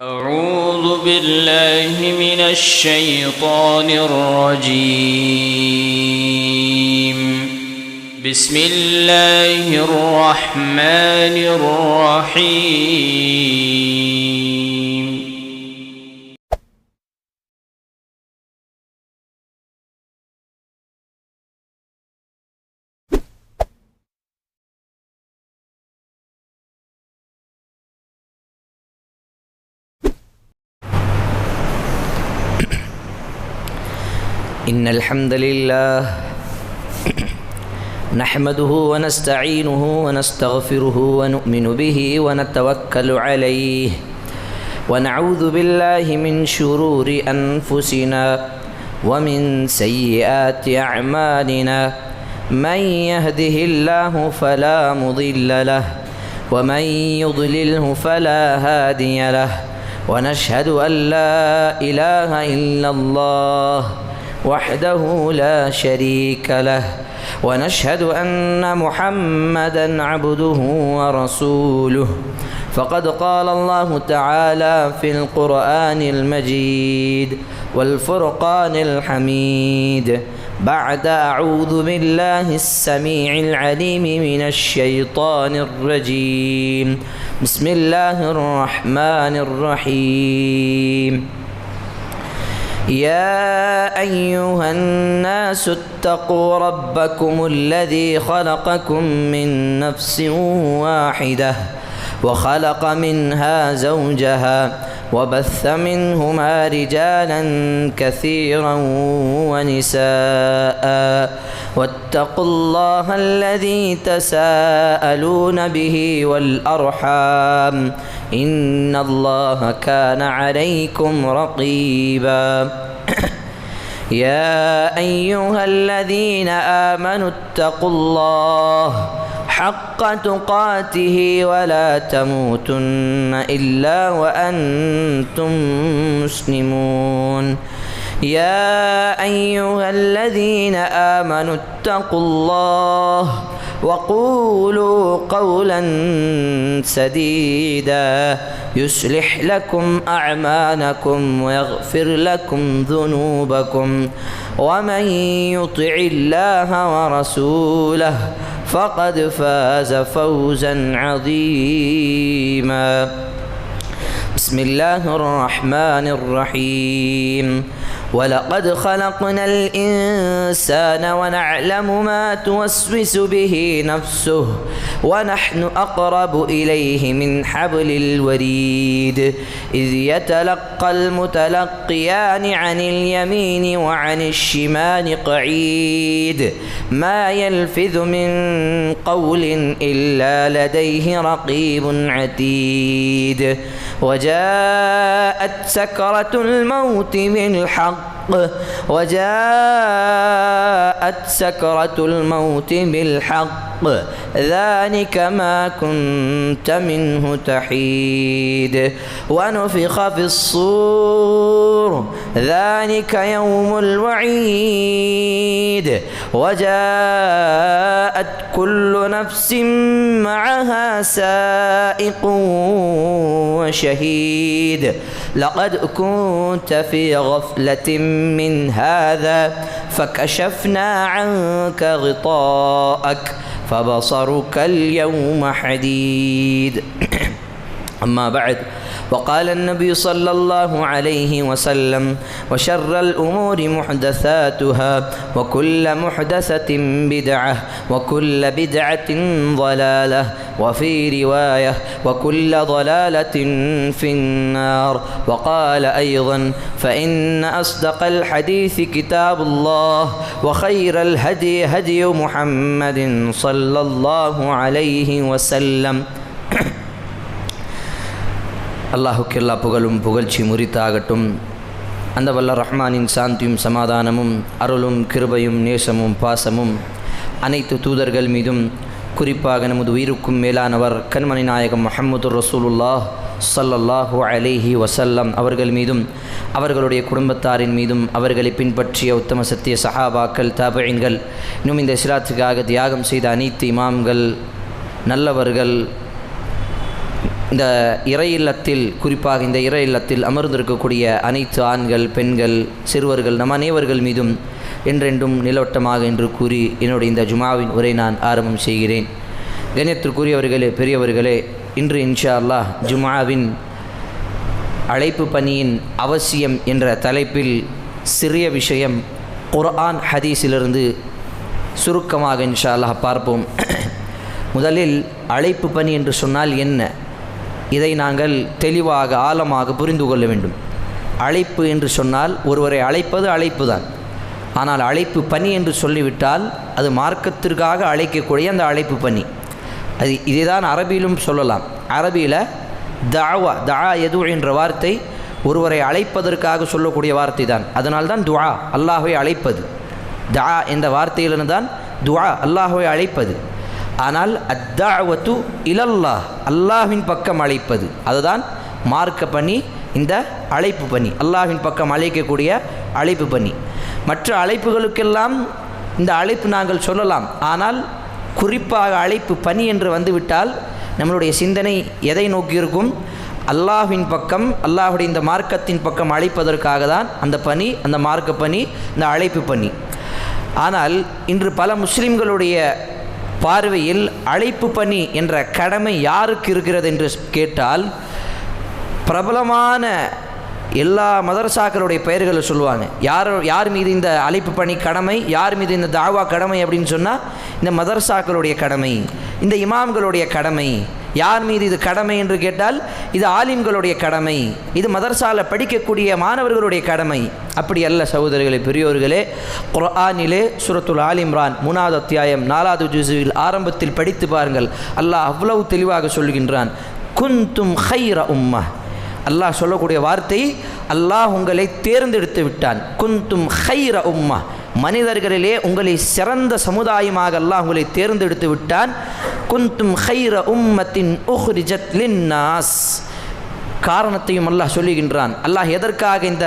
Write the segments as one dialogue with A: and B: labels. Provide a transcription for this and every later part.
A: أعوذ بالله من الشيطان الرجيم. بسم الله الرحمن الرحيم.
B: إن الحمد لله نحمده ونستعينه ونستغفره ونؤمن به ونتوكل عليه ونعوذ بالله من شرور أنفسنا ومن سيئات أعمالنا. من يهده الله فلا مضل له ومن يضلله فلا هادي له. ونشهد أن لا إله إلا الله وحده لا شريك له. ونشهد أن محمدًا عبده ورسوله. فقد قال الله تعالى في القرآن المجيد والفرقان الحميد بعد أعوذ بالله السميع العليم من الشيطان الرجيم. بسم الله الرحمن الرحيم. يا أيها الناس اتقوا ربكم الذي خلقكم من نفس واحدة وخلق منها زوجها وبث منهما رجالا كثيرا ونساء واتقوا الله الذي تساءلون به والأرحام إن الله كان عليكم رقيبا. يا أيها الذين آمنوا اتقوا الله حق تقاته ولا تموتن إلا وأنتم مسلمون. يا أيها الذين آمنوا اتقوا الله وقولوا قولا سديدا يصلح لكم أعمالكم ويغفر لكم ذنوبكم ومن يطع الله ورسوله فقد فاز فوزا عظيما. بسم الله الرحمن الرحيم. ولقد خلقنا الإنسان ونعلم ما توسوس به نفسه ونحن أقرب إليه من حبل الوريد إذ يتلقى المتلقيان عن اليمين وعن الشمال قعيد ما يلفظ من قول إلا لديه رقيب عتيد. وجاءت سكرة الموت بالحق ذلك ما كنت منه تحيد. ونفخ في الصور ذلك يوم الوعيد. وجاءت كل نفس معها سائق وشهيد. لقد كنت في غفلة من هذا فكشفنا عنك غطاءك فبصرك اليوم حديد. أما بعد وقال النبي صلى الله عليه وسلم وشر الأمور محدثاتها وكل محدثة بدعة وكل بدعة ضلالة وفي رواية وكل ضلالة في النار. وقال أيضا فإن أصدق الحديث كتاب الله وخير الهدي هدي محمد صلى الله عليه وسلم. அல்லாஹுக்கு எல்லா புகழும் புகழ்ச்சி முறித்தாகட்டும். அந்த வல்ல ரஹ்மானின் சாந்தியும் சமாதானமும் அருளும் கிருபையும் நேசமும் பாசமும் அனைத்து தூதர்கள் மீதும் குறிப்பாக நமது உயிருக்கும் மேலானவர் கண்மணி நாயகம் முஹம்மது ரசூலுல்லாஹ் ஸல்லல்லாஹு அலைஹி வஸல்லம் அவர்கள் மீதும் அவர்களுடைய குடும்பத்தாரின் மீதும் அவர்களை பின்பற்றிய உத்தம சத்திய சஹாபாக்கள் தாபிஈன்கள் இன்னும் இந்த இஸ்லாத்துக்காக தியாகம் செய்த அனைத்து இமாம்கள் நல்லவர்கள் இந்த இறை இல்லத்தில், குறிப்பாக இந்த இறை இல்லத்தில் அமர்ந்திருக்கக்கூடிய அனைத்து ஆண்கள், பெண்கள், சிறுவர்கள், நம் அனைவர்கள் மீதும் என்றென்றும் நிலவட்டமாக என்று கூறி என்னுடைய இந்த ஜுமாவின் உரை நான் ஆரம்பம் செய்கிறேன். கண்ணியத்திற்குரியவர்களே, பெரியவர்களே, இன்று இன்ஷா அல்லாஹ் ஜுமாவின் அழைப்பு பணியின் அவசியம் என்ற தலைப்பில் சிறிய விஷயம் குர்ஆன் ஹதீஸிலிருந்து சுருக்கமாக இன்ஷா அல்லாஹ் பார்ப்போம். முதலில் அழைப்பு பணி என்று சொன்னால் என்ன? இதை நாங்கள் தெளிவாக ஆழமாக புரிந்து கொள்ள வேண்டும். அழைப்பு என்று சொன்னால் ஒருவரை அழைப்பது அழைப்பு தான். ஆனால் அழைப்பு பணி என்று சொல்லிவிட்டால் அது மார்க்கத்திற்காக அழைக்கக்கூடிய அந்த அழைப்பு பணி. அது இதைதான் அரபியிலும் சொல்லலாம். அரபியில் தாவா, தா எது என்ற வார்த்தை ஒருவரை அழைப்பதற்காக சொல்லக்கூடிய வார்த்தை தான். அதனால்தான் துஆ, அல்லாஹ்வை அழைப்பது. தா என்ற வார்த்தையிலிருந்து தான் துஆ, அல்லாஹ்வை அழைப்பது. ஆனால் அத்தாவத்து இலல்லாஹ், அல்லாஹ்வின் பக்கம் அழைப்பது, அதுதான் மார்க்க பணி. இந்த அழைப்பு பணி அல்லாஹ்வின் பக்கம் அழைக்கக்கூடிய அழைப்பு பணி. மற்ற அழைப்புகளுக்கெல்லாம் இந்த அழைப்பு நாங்கள் சொல்லலாம். ஆனால் குறிப்பாக அழைப்பு பணி என்று வந்துவிட்டால் நம்மளுடைய சிந்தனை எதை நோக்கி இருக்கும்? அல்லாஹ்வின் பக்கம், அல்லாஹுடைய இந்த மார்க்கத்தின் பக்கம் அழைப்பதற்காக தான் அந்த பணி, அந்த மார்க்க பணி, இந்த அழைப்பு பணி. ஆனால் இன்று பல முஸ்லிம்களுடைய பார்வையில் அழைப்பு பணி என்ற கடமை யாருக்கு இருக்கிறது என்று கேட்டால், பிரபலமான எல்லா மதரசாக்களுடைய பெயர்களை சொல்லுவாங்க. யார் மீது இந்த அழைப்பு பணி கடமை, யார் மீது இந்த தாவா கடமை அப்படின்னு சொன்னால், இந்த மதரசாக்களுடைய கடமை, இந்த இமாம்களுடைய கடமை. யார் மீது இது கடமை என்று கேட்டால், இது ஆலிம்களுடைய கடமை, இது மதரசாவில் படிக்கக்கூடிய மாணவர்களுடைய கடமை. அப்படி அல்ல சகோதரர்களே, பெரியோர்களே. குர்ஆனிலே சூரத்துல் ஆல் இம்ரான் 3வது அத்தியாயம் 4வது ஜுஸுவில் ஆரம்பத்தில் படித்து பாருங்கள். அல்லாஹ் அவ்வளவு தெளிவாக சொல்கின்றான், குந்தும் ஹைர உம்ம. அல்லாஹ் சொல்லக்கூடிய வார்த்தை, அல்லாஹ் உங்களை தேர்ந்தெடுத்து விட்டான். குந்தும் ஹைர உம்ம, மனிதர்களிலே உங்களை சிறந்த சமுதாயமாக அல்லாஹ் உங்களை தேர்ந்தெடுத்து விட்டான். குந்தும் ஹைர உம்மத்தின் உஹ்ரிஜத் லின்னாஸ். காரணத்தையும் அல்லாஹ் சொல்லுகின்றான். அல்லாஹ் எதற்காக இந்த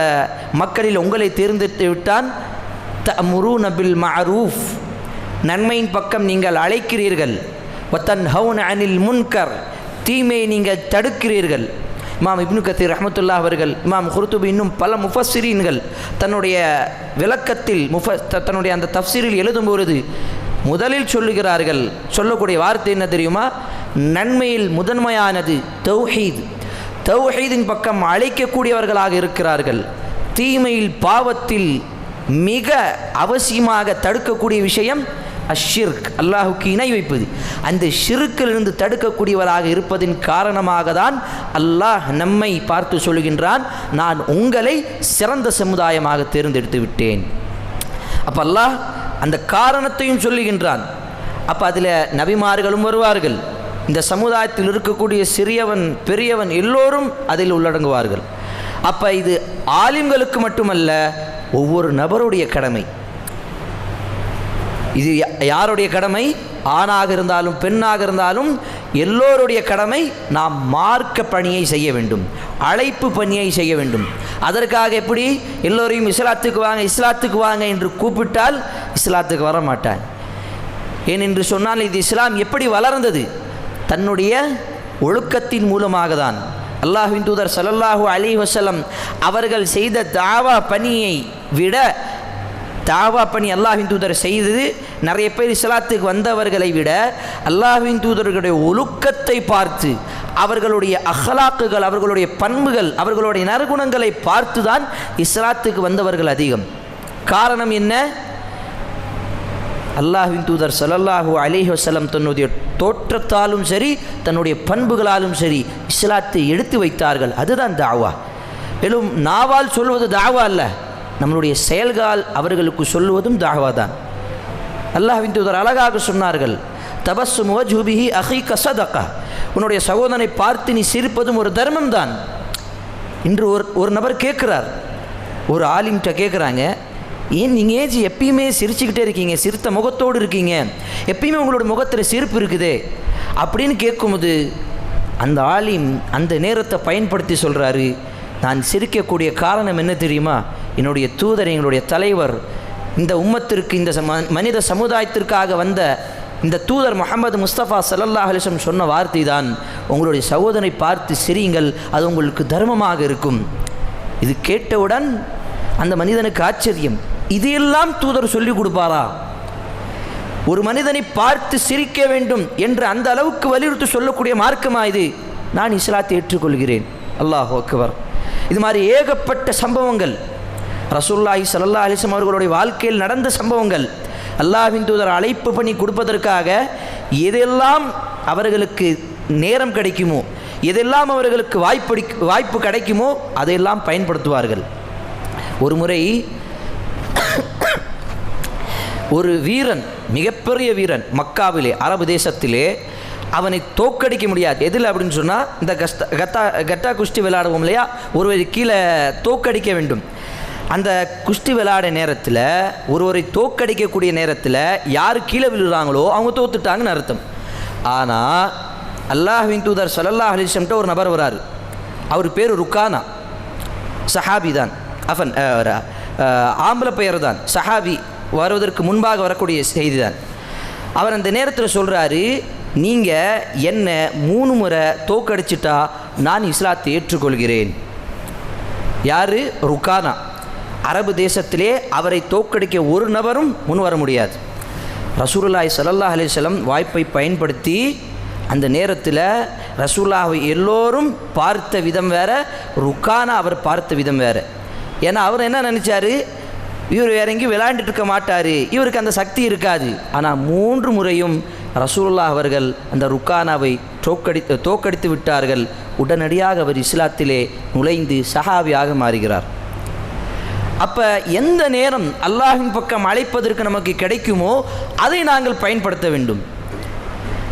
B: மக்களில் உங்களை தேர்ந்தெடுத்து விட்டான்? தஅமுரூன பில் மஅரூஃப், நன்மையின் பக்கம் நீங்கள் அழைக்கிறீர்கள். வதன்ஹவுன அனில் முன்கர், தீமையை நீங்கள் தடுக்கிறீர்கள். இமாம் இப்னு கத்தீர் ரஹ்மத்துல்லாஹ் அவர்கள், இமாம் குர்துபி, இன்னும் பல முஃபஸ்ஸிரீன்கள் தன்னுடைய விளக்கத்தில் தன்னுடைய அந்த தஃப்சீரில் எழுதும்பொழுது முதலில் சொல்லுகிறார்கள். சொல்லக்கூடிய வார்த்தை என்ன தெரியுமா? நன்மையில் முதன்மையானது தௌஹீத். தௌஹீதின் பக்கம் அழைக்கக்கூடியவர்களாக இருக்கிறார்கள். தீமையில், பாவத்தில் மிக அவசியமாக தடுக்கக்கூடிய விஷயம் அஷ்ஷிர்க், அல்லாஹுக்கு இணை வைப்பது. அந்த ஷிர்க்கிலிருந்து தடுக்கக்கூடியவராக இருப்பதின் காரணமாக தான் அல்லாஹ் நம்மை பார்த்து சொல்கின்றான், நான் உங்களை சிறந்த சமுதாயமாக தேர்ந்தெடுத்து விட்டேன். அப்போ அல்லாஹ் அந்த காரணத்தையும் சொல்லுகின்றான். அப்போ அதில் நபிமார்களும் வருவார்கள். இந்த சமுதாயத்தில் இருக்கக்கூடிய சிறியவன் பெரியவன் எல்லோரும் அதில் உள்ளடங்குவார்கள். அப்போ இது ஆலிம்களுக்கு மட்டுமல்ல, ஒவ்வொரு நபருடைய கடமை. இது யாருடைய கடமை? ஆணாக இருந்தாலும் பெண்ணாக இருந்தாலும் எல்லோருடைய கடமை. நாம் மார்க்க பணியை செய்ய வேண்டும், அழைப்பு பணியை செய்ய வேண்டும். அதற்காக எப்படி எல்லோரையும் இஸ்லாத்துக்கு வாங்க, இஸ்லாத்துக்கு வாங்க என்று கூப்பிட்டால் இஸ்லாத்துக்கு வர மாட்டான். ஏனென்று சொன்னால், இது இஸ்லாம் எப்படி வளர்ந்தது? தன்னுடைய ஒழுக்கத்தின் மூலமாக தான். அல்லாஹ்வின் தூதர் ஸல்லல்லாஹு அலைஹி வஸல்லம் அவர்கள் செய்த தாவா பணியை விட, தாவா பணி அல்லாஹ்வின் தூதர் செய்தது, நிறைய பேர் இஸ்லாத்துக்கு வந்தவர்களை விட அல்லாஹ்வின் தூதர்களுடைய ஒழுக்கத்தை பார்த்து, அவர்களுடைய அஹ்லாக்குகள், அவர்களுடைய பண்புகள், அவர்களுடைய நற்குணங்களை பார்த்து தான் இஸ்லாத்துக்கு வந்தவர்கள் அதிகம். காரணம் என்ன? அல்லாஹ்வின் தூதர் ஸல்லல்லாஹு அலைஹி வஸல்லம் தன்னுடைய தோற்றத்தாலும் சரி, தன்னுடைய பண்புகளாலும் சரி இஸ்லாத்தை எடுத்து வைத்தார்கள். அதுதான் தாவா. மேலும் நாவால் சொல்வது தாவா அல்ல, நம்மளுடைய செயல்கால் அவர்களுக்கு சொல்லுவதும் தாவா தான். அல்லாஹ்வின் தூதர் அழகாக சொன்னார்கள், தபஸ்ஸுமு வஜ்ஹுபிஹி அஹீக ஸதகா, உன்னுடைய சகோதரனை பார்த்து நீ சிரிப்பதும் ஒரு தர்மம் தான். இன்று ஒரு நபர் கேட்குறார், ஒரு ஆலிம்கிட்ட கேட்குறாங்க, ஏன் நீங்கள் எப்பயுமே சிரிச்சுக்கிட்டே இருக்கீங்க, சிரித்த முகத்தோடு இருக்கீங்க, எப்பயுமே உங்களோட முகத்தில் சிரிப்பு இருக்குதே அப்படின்னு கேட்கும்போது அந்த ஆலிம் அந்த நேரத்தை பயன்படுத்தி சொல்கிறாரு, நான் சிரிக்கக்கூடிய காரணம் என்ன தெரியுமா? என்னுடைய தூதர், எங்களுடைய தலைவர், இந்த உம்மத்திற்கு, இந்த மனித சமுதாயத்திற்காக வந்த இந்த தூதர் முஹம்மது முஸ்தபா ஸல்லல்லாஹு அலைஹி வஸல்லம் சொன்ன வார்த்தை தான், உங்களுடைய சகோதரனை பார்த்து சிரியுங்கள், அது உங்களுக்கு தர்மமாக இருக்கும். இது கேட்டவுடன் அந்த மனிதனுக்கு ஆச்சரியம், இதையெல்லாம் தூதர் சொல்லிக் கொடுப்பாரா? ஒரு மனிதனை பார்த்து சிரிக்க வேண்டும் என்று அந்த அளவுக்கு வலியுறுத்தி சொல்லக்கூடிய மார்க்கமா இது? நான் இஸ்லாத்தை ஏற்றுக்கொள்கிறேன். அல்லாஹு அக்பர். இது மாதிரி ஏகப்பட்ட சம்பவங்கள் ரசூலுல்லாஹி ஸல்லல்லாஹு அலைஹி வஸல்லம் அவர்களுடைய வாழ்க்கையில் நடந்த சம்பவங்கள். அல்லாஹ்வின் தூதர் அழைப்பு பண்ணி கொடுப்பதற்காக எதெல்லாம் அவர்களுக்கு நேரம் கிடைக்குமோ, எதெல்லாம் அவர்களுக்கு வாய்ப்பு கிடைக்குமோ அதையெல்லாம் பயன்படுத்துவார்கள். ஒரு முறை ஒரு வீரன், மிகப்பெரிய வீரன், மக்காவிலே அரபு தேசத்திலே, அவனை தோக்கடிக்க முடியாது. எதில் அப்படின்னு சொன்னால், இந்த கட்டா குஸ்தி விளையாடுவோம் இல்லையா, ஒருவரை கீழே தோக்கடிக்க வேண்டும். அந்த குஸ்தி விளையாட நேரத்தில், ஒருவரை தோக்கடிக்கக்கூடிய நேரத்தில் யார் கீழே விழுறாங்களோ அவங்க தோத்துட்டாங்கன்னு அர்த்தம். ஆனால் அல்லாஹ்வின் தூதர் ஸல்லல்லாஹு அலைஹி வஸல்லம் ஒரு நபர் வராரு. அவர் பேர் ருக்கானா, சஹாபி தான், ஆம்பளை பெயர் தான், சஹாபி, வருவதற்கு முன்பாக வரக்கூடிய செய்தி தான். அவர் அந்த நேரத்தில் சொல்கிறாரு, நீங்கள் என்னை 3 முறை தோக்கடிச்சிட்டா நான் இஸ்லாத்தை ஏற்றுக்கொள்கிறேன். யார்? ருக்கானா. அரபு தேசத்திலே அவரை தோக்கடிக்க ஒரு நபரும் முன் வர முடியாது. ரசூலுல்லாஹி ஸல்லல்லாஹு அலைஹி வஸல்லம் வாய்ப்பை பயன்படுத்தி அந்த நேரத்தில் ரசூலுல்லாஹை எல்லோரும் பார்த்த விதம் வேறு, ருக்கானா அவர் பார்த்த விதம் வேறு. ஏன்னா அவர் என்ன நினச்சார், இவர் வேற எங்கேயும் விளையாண்டுட்டு இருக்க மாட்டார், இவருக்கு அந்த சக்தி இருக்காது. ஆனால் 3 முறையும் ரசூலுல்லாஹ் அவர்கள் அந்த ருக்கானாவை தோக்கடித்து விட்டார்கள். உடனடியாக அவர் இஸ்லாத்திலே நுழைந்து சஹாபியாக மாறுகிறார். அப்போ எந்த நேரம் அல்லாஹ்வின் பக்கம் அழைப்பதற்கு நமக்கு கிடைக்குமோ அதை நாங்கள் பயன்படுத்த வேண்டும்.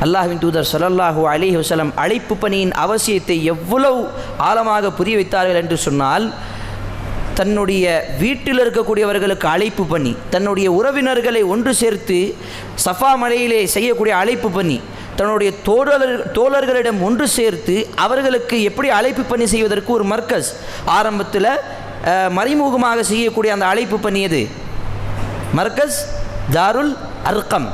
B: அல்லாஹ்வின் தூதர் ஸல்லல்லாஹு அலைஹி வஸல்லம் அழைப்பு பணியின் அவசியத்தை எவ்வளவு ஆழமாக புரிய வைத்தார்கள் என்று சொன்னால், தன்னுடைய வீட்டில் இருக்கக்கூடியவர்களுக்கு அழைப்பு பண்ணி, தன்னுடைய உறவினர்களை ஒன்று சேர்த்து சஃபா மலையிலே செய்யக்கூடிய அழைப்பு பண்ணி, தன்னுடைய தோழர்களிடம் ஒன்று சேர்த்து அவர்களுக்கு எப்படி அழைப்பு பண்ணி செய்வதற்கு ஒரு மர்கஸ், ஆரம்பத்தில் மறைமுகமாக செய்யக்கூடிய அந்த அழைப்பு பண்ணியது மர்கஸ் தாருல் அர்கம்.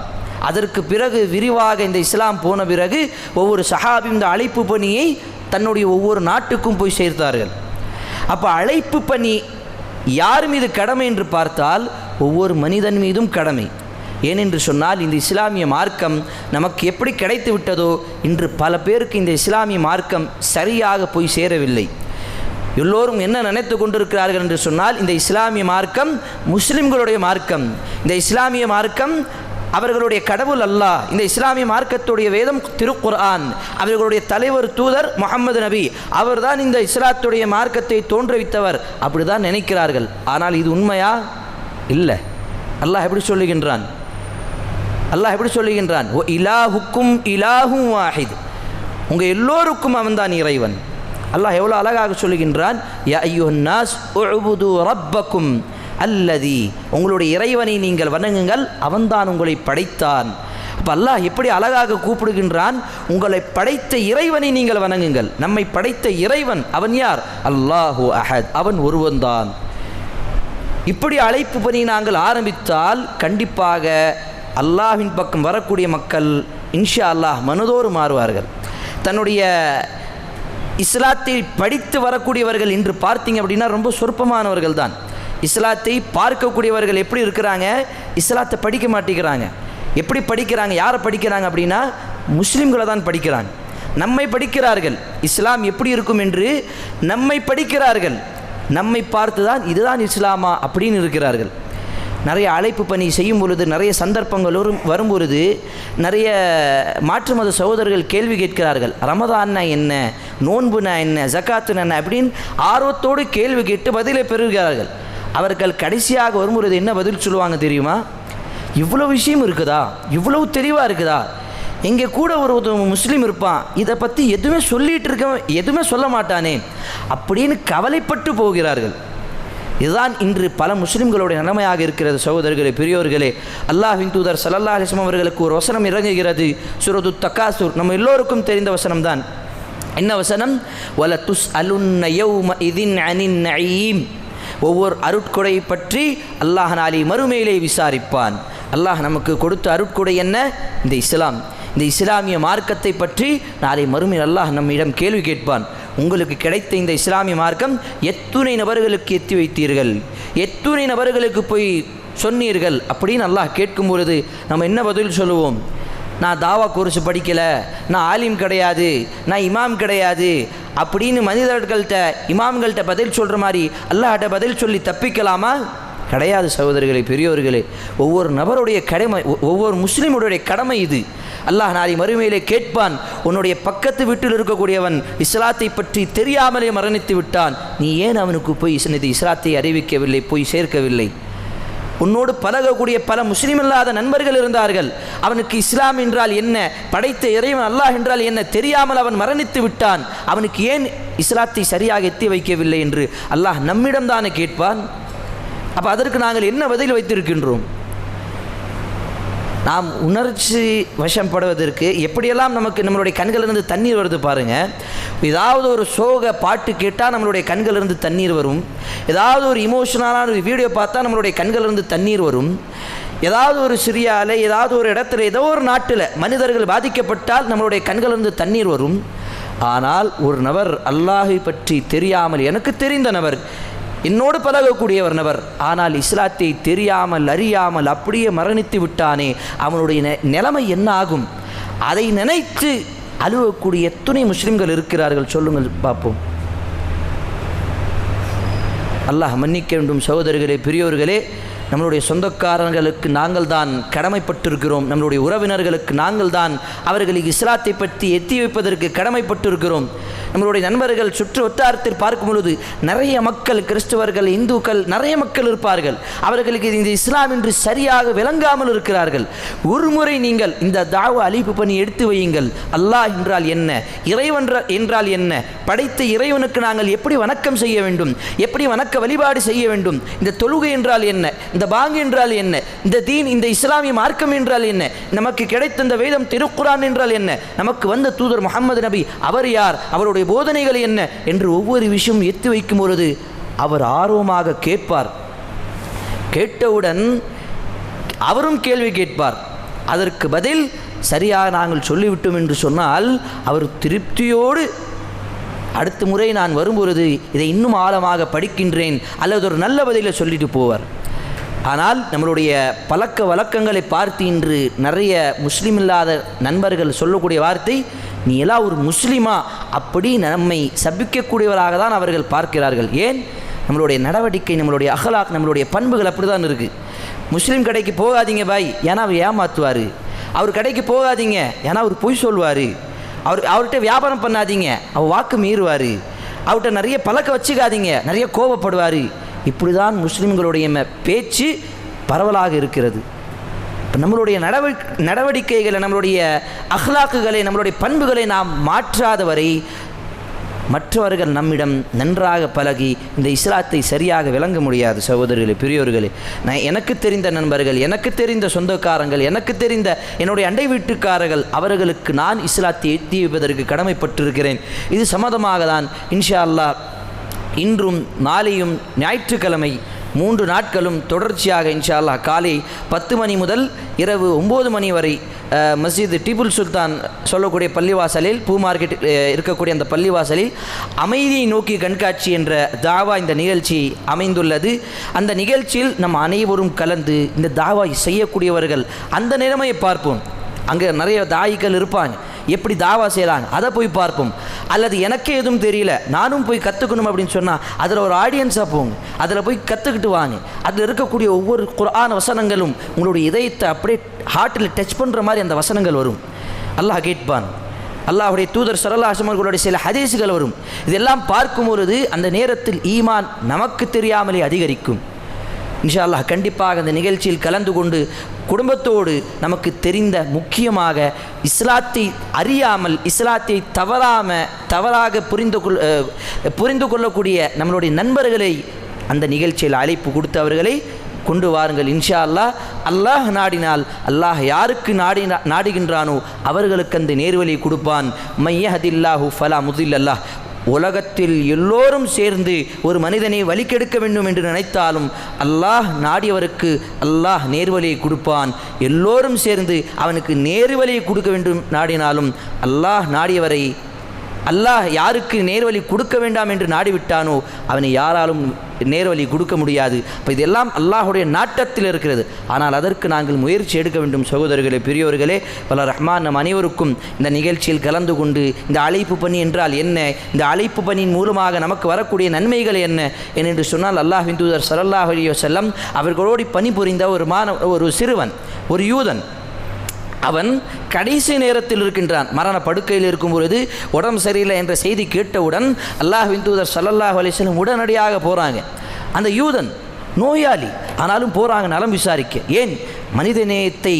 B: அதற்கு பிறகு விரிவாக இந்த இஸ்லாம் போன பிறகு ஒவ்வொரு சஹாபி இந்த அழைப்பு பணியை தன்னுடைய ஒவ்வொரு நாட்டுக்கும் போய் சேர்த்தார்கள். அப்போ அழைப்பு பணி யார் மீது கடமை என்று பார்த்தால் ஒவ்வொரு மனிதன் மீதும் கடமை. ஏனென்று சொன்னால், இந்த இஸ்லாமிய மார்க்கம் நமக்கு எப்படி கிடைத்து விட்டதோ இன்று பல பேருக்கு இந்த இஸ்லாமிய மார்க்கம் சரியாக போய் சேரவில்லை. எல்லோரும் என்ன நினைத்து கொண்டிருக்கிறார்கள் என்று சொன்னால், இந்த இஸ்லாமிய மார்க்கம் முஸ்லிம்களுடைய மார்க்கம், இந்த இஸ்லாமிய மார்க்கம் அவர்களுடைய கடவுள் அல்லாஹ், இந்த இஸ்லாமிய மார்க்கத்துடைய வேதம் திருக்குர்ஆன், அவர்களுடைய தலைவர் தூதர் முஹம்மது நபி, அவர்தான் இந்த இஸ்லாத்துடைய மார்க்கத்தை தோன்றுவித்தவர், அப்படிதான் நினைக்கிறார்கள். ஆனால் இது உண்மையா? இல்லை. அல்லாஹ் எப்படி சொல்லுகின்றான்? அல்லாஹ் எப்படி சொல்லுகின்றான்? ஓ இலாஹுக்கும் இலாஹும் வாஹித், உங்கள் எல்லோருக்கும் அவன்தான் இறைவன். அல்லாஹ் எவ்வளோ அழகாக சொல்லுகின்றான், யா அய்யுஹன் நாஸ் உஅ்புது ரப்பக்கும் அல்லதி, உங்களுடைய இறைவனை நீங்கள் வணங்குங்கள், அவன்தான் உங்களை படைத்தான். அப்போ அல்லாஹ் எப்படி அழகாக கூப்பிடுகின்றான், உங்களை படைத்த இறைவனை நீங்கள் வணங்குங்கள். நம்மை படைத்த இறைவன் அவன் யார்? அல்லாஹு அஹத், அவன் ஒருவன்தான். இப்படி அழைப்பு பணி நாங்கள் ஆரம்பித்தால் கண்டிப்பாக அல்லாஹ்வின் பக்கம் வரக்கூடிய மக்கள் இன்ஷா அல்லாஹ் மனதோடு மாறுவார்கள். தன்னுடைய இஸ்லாத்தை படித்து வரக்கூடியவர்கள் இன்று பார்த்தீங்க அப்படின்னா ரொம்ப சொற்பமானவர்கள் தான். இஸ்லாத்தை பார்க்கக்கூடியவர்கள் எப்படி இருக்கிறாங்க? இஸ்லாத்தை படிக்க மாட்டேங்கிறாங்க. எப்படி படிக்கிறாங்க? யாரை படிக்கிறாங்க அப்படின்னா முஸ்லீம்களை தான் படிக்கிறாங்க. நம்மை படிக்கிறார்கள், இஸ்லாம் எப்படி இருக்கும் என்று நம்மை படிக்கிறார்கள். நம்மை பார்த்து தான் இதுதான் இஸ்லாமா அப்படின்னு இருக்கிறார்கள். நிறைய அழைப்பு பணி செய்யும் பொழுது, நிறைய சந்தர்ப்பங்கள் வரும் பொழுது நிறைய மாற்று மத சகோதரர்கள் கேள்வி கேட்கிறார்கள். ரமதான்னா என்ன, நோன்புனா என்ன, ஜக்காத்துனா என்ன அப்படின்னு ஆர்வத்தோடு கேள்வி கேட்டு பதிலை பெறுகிறார்கள். அவர்கள் கடைசியாக வரும்பொழுது என்ன பதில் சொல்லுவாங்க தெரியுமா? இவ்வளோ விஷயம் இருக்குதா, இவ்வளவு தெளிவாக இருக்குதா, எங்கே கூட ஒரு முஸ்லீம் இருப்பான், இதை பற்றி எதுவுமே சொல்லிகிட்டு இருக்க, எதுவுமே சொல்ல மாட்டானே அப்படின்னு கவலைப்பட்டு போகிறார்கள். இதுதான் இன்று பல முஸ்லிம்களுடைய நிலைமையாக இருக்கிறது. சகோதரர்களே, பெரியோர்களே, அல்லாஹ்வின் தூதர் ஸல்லல்லாஹு அலைஹி வஸல்லம் அவர்களுக்கு ஒரு வசனம் இறங்குகிறது, சூரத்து தகாசுர், நம்ம எல்லோருக்கும் தெரிந்த வசனம் தான். என்ன வசனம்? வல துஸ்அலுன்ன யௌமஇதின் அனின் நஈம், ஒவ்வொரு அருட்கொடை பற்றி அல்லாஹ் நாளை மறுமையிலே விசாரிப்பான். அல்லாஹ் நமக்கு கொடுத்த அருட்கொடை என்ன? இந்த இஸ்லாம். இந்த இஸ்லாமிய மார்க்கத்தை பற்றி நாளை மறுமையில் அல்லாஹ் நம்மிடம் கேள்வி கேட்பான். உங்களுக்கு கிடைத்த இந்த இஸ்லாமிய மார்க்கம் எத்துணை நபர்களுக்கு எத்தி வைத்தீர்கள், எத்துணை நபர்களுக்கு போய் சொன்னீர்கள் அப்படின்னு அல்லாஹ் கேட்கும் பொழுது நம்ம என்ன பதில் சொல்லுவோம்? நான் தாவா கோர்ஸ் படிக்கலை, நான் ஆலிம் கிடையாது, நான் இமாம் கிடையாது அப்படின்னு மனிதர்கள்ட்ட இமாம்கள்கிட்ட பதில் சொல்கிற மாதிரி அல்லாஹ்ட்ட பதில் சொல்லி தப்பிக்கலாமா? கிடையாது சகோதரர்களே, பெரியோர்களே. ஒவ்வொரு நபருடைய கடமை, ஒவ்வொரு முஸ்லீமுடைய கடமை இது. அல்லாஹ் நாளை மறுமையிலே கேட்பான், உன்னுடைய பக்கத்து வீட்டில் இருக்கக்கூடியவன் இஸ்லாத்தை பற்றி தெரியாமலே மரணித்து விட்டான், நீ ஏன் அவனுக்கு போய் இஸ்லாத்தை அறிவிக்கவில்லை, போய் சேர்க்கவில்லை? உன்னோடு பழகக்கூடிய பல முஸ்லீம் இல்லாத நண்பர்கள் இருந்தார்கள், அவனுக்கு இஸ்லாம் என்றால் என்ன, படைத்த இறைவன் அல்லாஹ் என்றால் என்ன தெரியாமல் அவன் மரணித்து விட்டான், அவனுக்கு ஏன் இஸ்லாத்தை சரியாக எத்தி வைக்கவில்லை என்று அல்லாஹ் நம்மிடம் தானே கேட்பான். அப்போ அதற்கு நாங்கள் என்ன பதில் வைத்திருக்கின்றோம்? நாம் உணர்ச்சி வசப்படுவதற்கு எப்படியெல்லாம் நமக்கு நம்மளுடைய கண்களிலிருந்து தண்ணீர் வருது பாருங்கள். ஏதாவது ஒரு சோக பாட்டு கேட்டால் நம்மளுடைய கண்களிலிருந்து தண்ணீர் வரும், ஏதாவது ஒரு இமோஷனலான ஒரு வீடியோ பார்த்தா நம்மளுடைய கண்களிலிருந்து தண்ணீர் வரும், ஏதாவது ஒரு சிரியாவில் ஏதாவது ஒரு இடத்துல ஏதோ ஒரு நாட்டில் மனிதர்கள் பாதிக்கப்பட்டால் நம்மளுடைய கண்களிலிருந்து தண்ணீர் வரும். ஆனால் ஒரு நபர் அல்லாஹை பற்றி தெரியாமல், எனக்கு தெரிந்த நபர், என்னோடு பழகக்கூடிய ஒரு நபர், ஆனால் இஸ்லாத்தை தெரியாமல் அறியாமல் அப்படியே மரணித்து விட்டானே, அவனுடைய நிலைமை என்ன ஆகும்? அதை நினைத்து அழுவக்கூடிய எத்தனை முஸ்லிம்கள் இருக்கிறார்கள் சொல்லுங்கள் பார்ப்போம். அல்லாஹ் மன்னிக்க வேண்டும் சகோதரர்களே, பெரியோர்களே. நம்மளுடைய சொந்தக்காரர்களுக்கு நாங்கள் தான் கடமைப்பட்டிருக்கிறோம், நம்மளுடைய உறவினர்களுக்கு நாங்கள் தான் அவர்களுக்கு இஸ்லாத்தை பற்றி எத்தி வைப்பதற்கு கடமைப்பட்டிருக்கிறோம். நம்மளுடைய நண்பர்கள் சுற்று வட்டாரத்தில் பார்க்கும் பொழுது நிறைய மக்கள், கிறிஸ்தவர்கள், இந்துக்கள், நிறைய மக்கள் இருப்பார்கள். அவர்களுக்கு இந்த இஸ்லாம் என்று சரியாக விளங்காமல் இருக்கிறார்கள். ஒரு முறை நீங்கள் இந்த தாவா அழைப்பு பணி எடுத்து வையுங்கள். அல்லாஹ் என்றால் என்ன, இறைவன் என்றால் என்ன, படைத்த இறைவனுக்கு நாங்கள் எப்படி வணக்கம் செய்ய வேண்டும், எப்படி வணக்க வழிபாடு செய்ய வேண்டும், இந்த தொழுகை என்றால் என்ன, இந்த பாங்கு என்றால் என்ன, இந்த தீன், இந்த இஸ்லாமிய மார்க்கம் என்றால் என்ன, நமக்கு கிடைத்த இந்த வேதம் திருக்குரான் என்றால் என்ன, நமக்கு வந்த தூதர் முஹம்மது நபி அவர் யார், அவருடைய போதனைகள் என்ன என்று ஒவ்வொரு விஷயம் எத்தி வைக்கும் பொழுது அவர் ஆர்வமாக கேட்பார். கேட்டவுடன் அவரும் கேள்வி கேட்பார். அதற்கு பதில் சரியாக நாங்கள் சொல்லிவிட்டோம் என்று சொன்னால் அவர் திருப்தியோடு அடுத்த முறை நான் வரும்பொழுது இதை இன்னும் ஆழமாக படிக்கின்றேன் அல்லது ஒரு நல்ல பதிலை சொல்லிட்டு போவார். ஆனால் நம்மளுடைய பழக்க வழக்கங்களை பார்த்து இன்று நிறைய முஸ்லீம் இல்லாத நண்பர்கள் சொல்லக்கூடிய வார்த்தை, நீ எல்லாம் ஒரு முஸ்லீமா அப்படி நம்மை சபிக்கக்கூடியவராக தான் அவர்கள் பார்க்கிறார்கள். ஏன்? நம்மளுடைய நடவடிக்கை, நம்மளுடைய அகலாக், நம்மளுடைய பண்புகள் அப்படி தான் இருக்குது. முஸ்லீம் கடைக்கு போகாதீங்க பாய், ஏன்னா அவர் ஏமாற்றுவார். அவர் கடைக்கு போகாதீங்க, ஏன்னா அவர் பொய் சொல்வார். அவர்கிட்ட வியாபாரம் பண்ணாதீங்க, அவர் வாக்கு மீறுவார். அவர்கிட்ட நிறைய பழக்க வச்சுக்காதீங்க, நிறைய கோபப்படுவார். இப்படி தான் முஸ்லீம்களுடைய பேச்சு பரவலாக இருக்கிறது. இப்போ நம்மளுடைய நடவடிக்கைகளை, நம்மளுடைய அஹ்லாக்குகளை, நம்மளுடைய பண்புகளை நாம் மாற்றாத வரை மற்றவர்கள் நம்மிடம் நன்றாக பழகி இந்த இஸ்லாத்தை சரியாக விளங்க முடியாது. சகோதரர்களே, பெரியோர்களே, எனக்கு தெரிந்த நண்பர்கள், எனக்கு தெரிந்த சொந்தக்காரங்கள், எனக்கு தெரிந்த என்னுடைய அண்டை வீட்டுக்காரர்கள், அவர்களுக்கு நான் இஸ்லாத்தை எத்தி வைப்பதற்கு கடமைப்பட்டிருக்கிறேன். இது சம்மதமாக தான் இன்ஷா அல்லாஹ் இன்றும் நாளையும் ஞாயிற்றுக்கிழமை 3 நாட்களும் தொடர்ச்சியாக இன்ஷா அல்லாஹ் காலை 10 மணி முதல் இரவு 9 மணி வரை மஸ்ஜித் டிபுல் சுல்தான் சொல்லக்கூடிய பள்ளிவாசலில், பூ மார்க்கெட் இருக்கக்கூடிய அந்த பள்ளிவாசலில் அமைதியை நோக்கி கண்காட்சி என்ற தாவா இந்த நிகழ்ச்சி அமைந்துள்ளது. அந்த நிகழ்ச்சியில் நம் அனைவரும் கலந்து இந்த தாவா செய்யக்கூடியவர்கள் அந்த நிலைமையை பார்ப்போம். அங்கே நிறைய தாயிகள் இருப்பாங்க, எப்படி தாவா செய்கிறாங்க அதை போய் பார்ப்போம். அல்லது எனக்கே எதுவும் தெரியல, நானும் போய் கற்றுக்கணும் அப்படின்னு சொன்னால் அதில் ஒரு ஆடியன்ஸாக போங்க, அதில் போய் கற்றுக்கிட்டு வாங்க. அதில் இருக்கக்கூடிய ஒவ்வொரு குர்ஆன் வசனங்களும் உங்களுடைய இதயத்தை அப்படியே ஹார்ட்டில் டச் பண்ணுற மாதிரி அந்த வசனங்கள் வரும். அல்லாஹ் கேட்பான். அல்லாஹுடைய தூதர் ஸல்லல்லாஹு அலைஹி வஸல்லம் சில ஹதீஸ்கள் வரும். இதெல்லாம் பார்க்கும் பொழுது அந்த நேரத்தில் ஈமான் நமக்கு தெரியாமலே அதிகரிக்கும். இன்ஷா அல்லாஹ் கண்டிப்பாக அந்த நிகழ்ச்சியில் கலந்து கொண்டு குடும்பத்தோடு நமக்கு தெரிந்த, முக்கியமாக இஸ்லாத்தை அறியாமல், இஸ்லாத்தை தவறாக புரிந்து கொள்ளக்கூடிய நம்மளுடைய நண்பர்களை அந்த நிகழ்ச்சியில் அழைப்பு கொடுத்து அவர்களை கொண்டு வாருங்கள். இன்ஷா அல்லாஹ். அல்லாஹ் நாடினால், அல்லாஹ் யாருக்கு நாடுகின்றானோ அவர்களுக்கு அந்த நேர்வழி கொடுப்பான். மையஹதில்லாஹு ஃபலா முதில்லல்லாஹ். உலகத்தில் எல்லோரும் சேர்ந்து ஒரு மனிதனை வழிகெடுக்க வேண்டும் என்று நினைத்தாலும் அல்லாஹ் நாடியவருக்கு அல்லாஹ் நேர்வழியை கொடுப்பான். எல்லோரும் சேர்ந்து அவனுக்கு நேர்வழியை கொடுக்க வேண்டும் நாடினாலும் அல்லாஹ் நாடியவரை அல்லாஹ் யாருக்கு நேர்வழி கொடுக்க வேண்டாம் என்று நாடிவிட்டானோ அவனை யாராலும் நேர்வழி கொடுக்க முடியாது. இப்போ இதெல்லாம் அல்லாஹுடைய நாட்டத்தில் இருக்கிறது. ஆனால் அதற்கு நாங்கள் முயற்சி எடுக்க வேண்டும். சகோதரர்களே, பெரியோர்களே, வல்ல ரஹ்மான் நம் அனைவருக்கும் இந்த நிகழ்ச்சியில் கலந்து கொண்டு இந்த அழைப்பு பணி என்றால் என்ன, இந்த அழைப்பு பணியின் மூலமாக நமக்கு வரக்கூடிய நன்மைகள் என்ன என்று சொன்னால், அல்லாஹ்வின் தூதர் ஸல்லல்லாஹு அலைஹி வஸல்லம் அவர்களோடு பணிபுரிந்த ஒரு சிறுவன், ஒரு யூதன், அவன் கடைசி நேரத்தில் இருக்கின்றான். மரண படுக்கையில் இருக்கும் பொழுது உடம்பு சரியில்லை என்ற செய்தி கேட்டவுடன் அல்லாஹ்வின் தூதர் ஸல்லல்லாஹு அலைஹி வஸல்லம் உடனடியாக போகிறாங்க. அந்த யூதன் நோயாளி, ஆனாலும் போகிறாங்க நலம் விசாரிக்க. ஏன்? மனிதநேயத்தை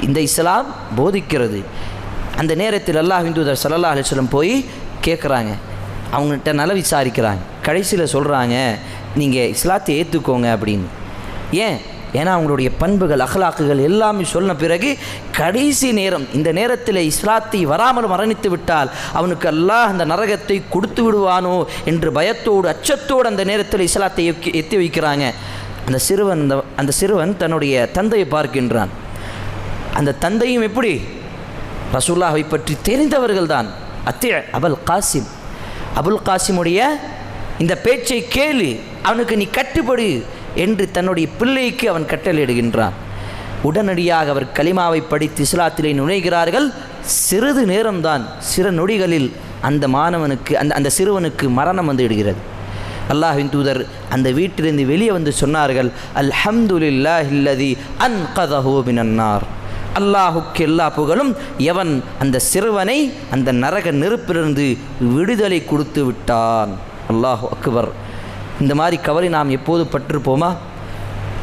B: இந்த இஸ்லாம் போதிக்கிறது. அந்த நேரத்தில் அல்லாஹ்வின் தூதர் ஸல்லல்லாஹு அலைஹி வஸல்லம் போய் கேட்குறாங்க, அவங்கள்ட்ட நலம் விசாரிக்கிறாங்க. கடைசியில் சொல்கிறாங்க, நீங்கள் இஸ்லாத்தை ஏற்றுக்கோங்க அப்படின்னு. ஏன்? ஏன்னா அவங்களுடைய பண்புகள், அஹ்லாக்குகள் எல்லாமே சொன்ன பிறகு கடைசி நேரம், இந்த நேரத்தில் இஸ்லாத்தை வராமல் மரணித்து விட்டால் அவனுக்கு அல்லாஹ் அந்த நரகத்தை கொடுத்து விடுவானோ என்று பயத்தோடு அச்சத்தோடு அந்த நேரத்தில் இஸ்லாத்தை எத்தி வைக்கிறாங்க. அந்த சிறுவன் தன்னுடைய தந்தையை பார்க்கின்றான். அந்த தந்தையும் எப்படி? ரசூலுல்லாஹை பற்றி தெரிந்தவர்கள் தான். அபுல் காசிமுடைய இந்த பேச்சை கேளு, அவனுக்கு நீ கட்டுப்படு என்று தன்னுடைய பிள்ளைக்கு அவன் கட்டளையிடுகின்றான். உடனடியாக அவர் கலிமாவை படித்து இஸ்லாத்திலே நுழைகிறார்கள். சிறிது நேரம்தான், சிறு நொடிகளில் அந்த மாணவனுக்கு அந்த சிறுவனுக்கு மரணம் வந்து விடுகிறது. அல்லாஹ்வின் தூதர் அந்த வீட்டிலிருந்து வெளியே வந்து சொன்னார்கள், அல்ஹம்துலில்லாஹில்லதி அன்கதஹு மினன்னார். அல்லாஹுக்கு எல்லா புகழும், எவன் அந்த சிறுவனை அந்த நரக நெருப்பிலிருந்து விடுதலை கொடுத்து விட்டான். அல்லாஹு அக்பர். இந்த மாதிரி கவலை நாம் எப்போது பட்டிருப்போமா?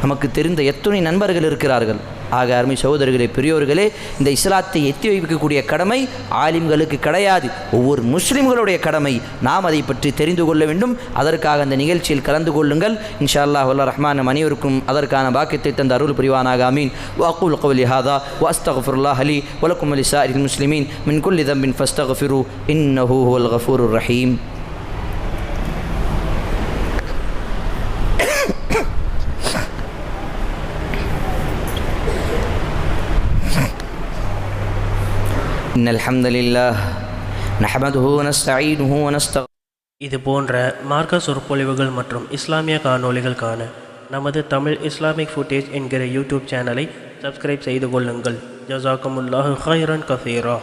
B: நமக்கு தெரிந்த எத்தனை நண்பர்கள் இருக்கிறார்கள். ஆக அருமை சகோதரர்களே, பெரியோர்களே, இந்த இஸ்லாத்தை எத்தி வைக்கக்கூடிய கடமை ஆலிம்களுக்கு கிடையாது, ஒவ்வொரு முஸ்லிம்களுடைய கடமை. நாம் அதை பற்றி தெரிந்து கொள்ள வேண்டும். அதற்காக அந்த நிகழ்ச்சியில் கலந்து கொள்ளுங்கள். இன்ஷா அல்லாஹ் வல்ல ரஹ்மான் அனைவருக்கும் அதற்கான பாக்கியத்தை தந்த அருள் புரிவானாக. ஆமீன். வஅகூலு கௌலி ஹாதா வஅஸ்தக்ஃபிருல்லாஹ லி வலக்கும் வலிசாயிரில் முஸ்லிமீன் மின் குல்லி தம்பின் ஃபஸ்தக்ஃபிரு இன்னஹு ஹுவல் கஃபூருர் ரஹீம். இன்னல் ஹம்தலில்லாஹ் நஹ்மதுஹு வனஸ்தஈனுஹு வனஸ்தக்ஃபிருஹ்.
C: இது போன்ற மார்க்க சொற்பொழிவுகள் மற்றும் இஸ்லாமிய காணொளிகள் காண நமது தமிழ் இஸ்லாமிக் ஃபுட்டேஜ் என்கிற யூடியூப் சேனலை சப்ஸ்கிரைப் செய்து கொள்ளுங்கள். ஜஸாக்குமுல்லாஹு ஹைரன் கஸீரா.